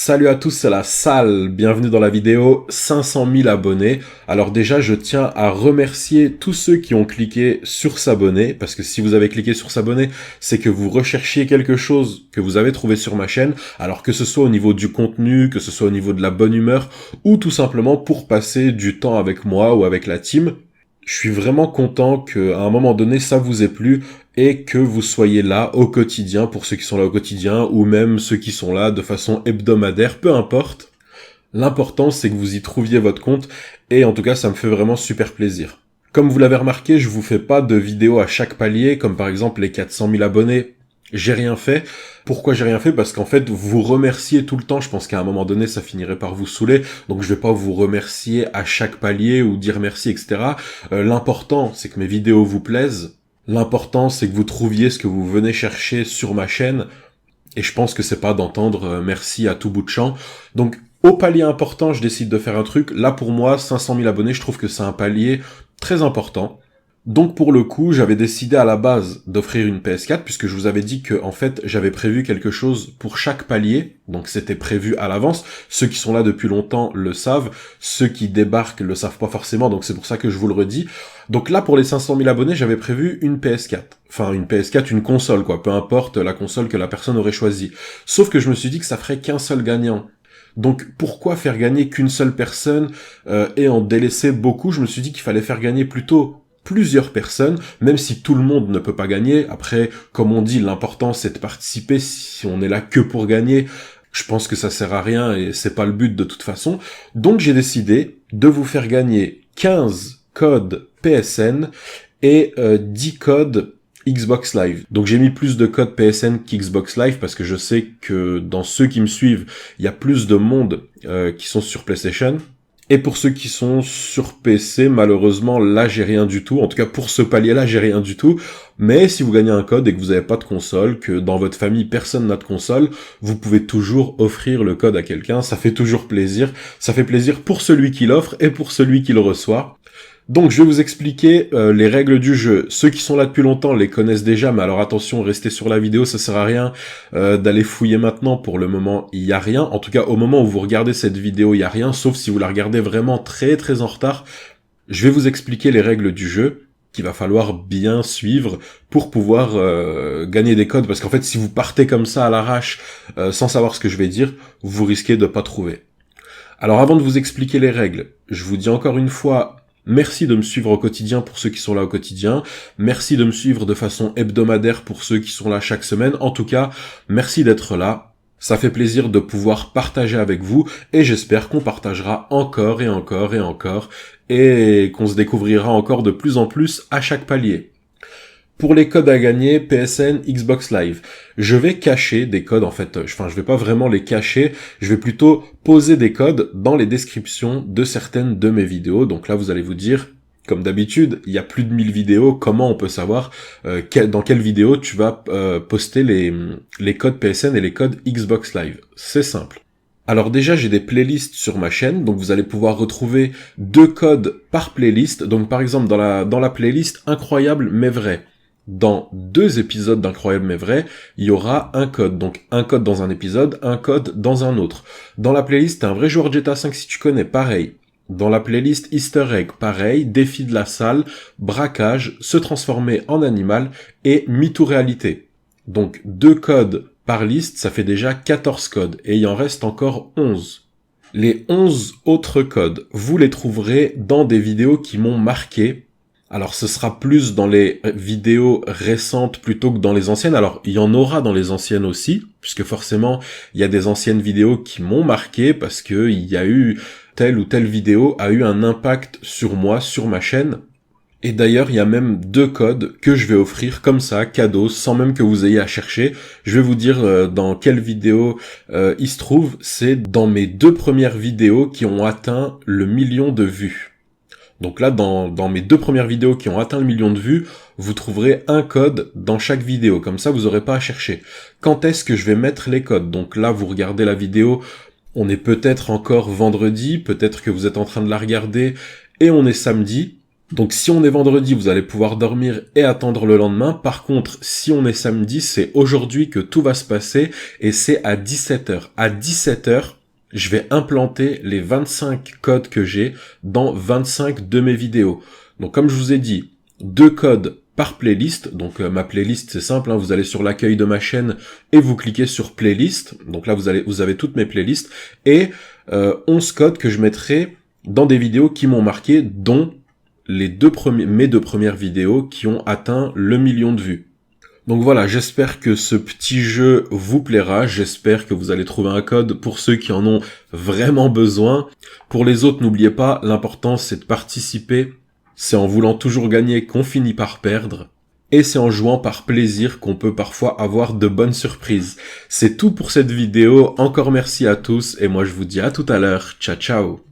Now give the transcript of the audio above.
Salut à tous, c'est la salle, bienvenue dans la vidéo 500 000 abonnés. Alors déjà, je tiens à remercier tous ceux qui ont cliqué sur s'abonner, parce que si vous avez cliqué sur s'abonner, c'est que vous recherchiez quelque chose que vous avez trouvé sur ma chaîne, alors que ce soit au niveau du contenu, que ce soit au niveau de la bonne humeur, ou tout simplement pour passer du temps avec moi ou avec la team. Je suis vraiment content qu'à un moment donné, ça vous ait plu et que vous soyez là au quotidien, pour ceux qui sont là au quotidien, ou même ceux qui sont là de façon hebdomadaire, peu importe. L'important, c'est que vous y trouviez votre compte, et en tout cas, ça me fait vraiment super plaisir. Comme vous l'avez remarqué, je vous fais pas de vidéos à chaque palier, comme par exemple les 400 000 abonnés. J'ai rien fait. Pourquoi j'ai rien fait? Parce qu'en fait, vous remerciez tout le temps. Je pense qu'à un moment donné, ça finirait par vous saouler. Donc, je vais pas vous remercier à chaque palier ou dire merci, etc. L'important, c'est que mes vidéos vous plaisent. L'important, c'est que vous trouviez ce que vous venez chercher sur ma chaîne. Et je pense que c'est pas d'entendre merci à tout bout de champ. Donc, au palier important, je décide de faire un truc. Là, pour moi, 500 000 abonnés, je trouve que c'est un palier très important. Donc pour le coup, j'avais décidé à la base d'offrir une PS4 puisque je vous avais dit que en fait, j'avais prévu quelque chose pour chaque palier. Donc c'était prévu à l'avance. Ceux qui sont là depuis longtemps le savent, ceux qui débarquent le savent pas forcément, donc c'est pour ça que je vous le redis. Donc là pour les 500 000 abonnés, j'avais prévu une PS4. Enfin une PS4, une console quoi, peu importe la console que la personne aurait choisie. Sauf que je me suis dit que ça ferait qu'un seul gagnant. Donc pourquoi faire gagner qu'une seule personne et en délaisser beaucoup? Je me suis dit qu'il fallait faire gagner plutôt plusieurs personnes, même si tout le monde ne peut pas gagner. Après, comme on dit, l'important c'est de participer. Si on est là que pour gagner, je pense que ça sert à rien et c'est pas le but de toute façon. Donc j'ai décidé de vous faire gagner 15 codes PSN et 10 codes Xbox Live. Donc j'ai mis plus de codes PSN qu'Xbox Live parce que je sais que dans ceux qui me suivent, il y a plus de monde qui sont sur PlayStation. Et pour ceux qui sont sur PC, malheureusement, là, j'ai rien du tout. En tout cas, pour ce palier-là, j'ai rien du tout. Mais si vous gagnez un code et que vous n'avez pas de console, que dans votre famille, personne n'a de console, vous pouvez toujours offrir le code à quelqu'un. Ça fait toujours plaisir. Ça fait plaisir pour celui qui l'offre et pour celui qui le reçoit. Donc je vais vous expliquer les règles du jeu. Ceux qui sont là depuis longtemps les connaissent déjà, mais alors attention, restez sur la vidéo, ça sert à rien d'aller fouiller maintenant. Pour le moment, il y a rien. En tout cas, au moment où vous regardez cette vidéo, il y a rien, sauf si vous la regardez vraiment très très en retard. Je vais vous expliquer les règles du jeu qu'il va falloir bien suivre pour pouvoir gagner des codes, parce qu'en fait, si vous partez comme ça à l'arrache sans savoir ce que je vais dire, vous risquez de pas trouver. Alors avant de vous expliquer les règles, je vous dis encore une fois, merci de me suivre au quotidien pour ceux qui sont là au quotidien. Merci de me suivre de façon hebdomadaire pour ceux qui sont là chaque semaine. En tout cas, merci d'être là. Ça fait plaisir de pouvoir partager avec vous et j'espère qu'on partagera encore et encore et encore et qu'on se découvrira encore de plus en plus à chaque palier. Pour les codes à gagner, PSN, Xbox Live, je vais cacher des codes en fait, je vais pas vraiment les cacher, je vais plutôt poser des codes dans les descriptions de certaines de mes vidéos. Donc là vous allez vous dire, comme d'habitude, il y a plus de 1000 vidéos, comment on peut savoir dans quelle vidéo tu vas poster les codes PSN et les codes Xbox Live? C'est simple. Alors déjà, j'ai des playlists sur ma chaîne, donc vous allez pouvoir retrouver 2 codes par playlist. Donc par exemple, dans la playlist Incroyable mais vrai, dans 2 épisodes d'Incroyable mais vrai, il y aura un code. Donc un code dans un épisode, un code dans un autre. Dans la playlist Un vrai joueur de GTA 5 si tu connais, pareil. Dans la playlist Easter egg, pareil. Défi de la salle, braquage, se transformer en animal et MeToo réalité. Donc 2 codes par liste, ça fait déjà 14 codes. Et il en reste encore 11. Les 11 autres codes, vous les trouverez dans des vidéos qui m'ont marqué. Alors ce sera plus dans les vidéos récentes plutôt que dans les anciennes. Alors il y en aura dans les anciennes aussi, puisque forcément il y a des anciennes vidéos qui m'ont marqué parce que il y a eu telle ou telle vidéo a eu un impact sur moi, sur ma chaîne. Et d'ailleurs il y a même 2 codes que je vais offrir comme ça, cadeau, sans même que vous ayez à chercher. Je vais vous dire dans quelle vidéo il se trouve. C'est dans mes 2 premières vidéos qui ont atteint le 1 million de vues. Donc là, dans mes 2 premières vidéos qui ont atteint le 1 million de vues, vous trouverez un code dans chaque vidéo. Comme ça, vous n'aurez pas à chercher. Quand est-ce que je vais mettre les codes? Donc là, vous regardez la vidéo, on est peut-être encore vendredi, peut-être que vous êtes en train de la regarder, et on est samedi. Donc si on est vendredi, vous allez pouvoir dormir et attendre le lendemain. Par contre, si on est samedi, c'est aujourd'hui que tout va se passer et c'est à 17h. À 17h, je vais implanter les 25 codes que j'ai dans 25 de mes vidéos. Donc comme je vous ai dit, 2 codes par playlist. Donc ma playlist, c'est simple, hein, vous allez sur l'accueil de ma chaîne et vous cliquez sur playlist. Donc là, vous avez toutes mes playlists et 11 codes que je mettrai dans des vidéos qui m'ont marqué, dont mes deux premières vidéos qui ont atteint le 1 million de vues. Donc voilà, j'espère que ce petit jeu vous plaira, j'espère que vous allez trouver un code pour ceux qui en ont vraiment besoin. Pour les autres, n'oubliez pas, l'important c'est de participer, c'est en voulant toujours gagner qu'on finit par perdre, et c'est en jouant par plaisir qu'on peut parfois avoir de bonnes surprises. C'est tout pour cette vidéo, encore merci à tous, et moi je vous dis à tout à l'heure, ciao ciao.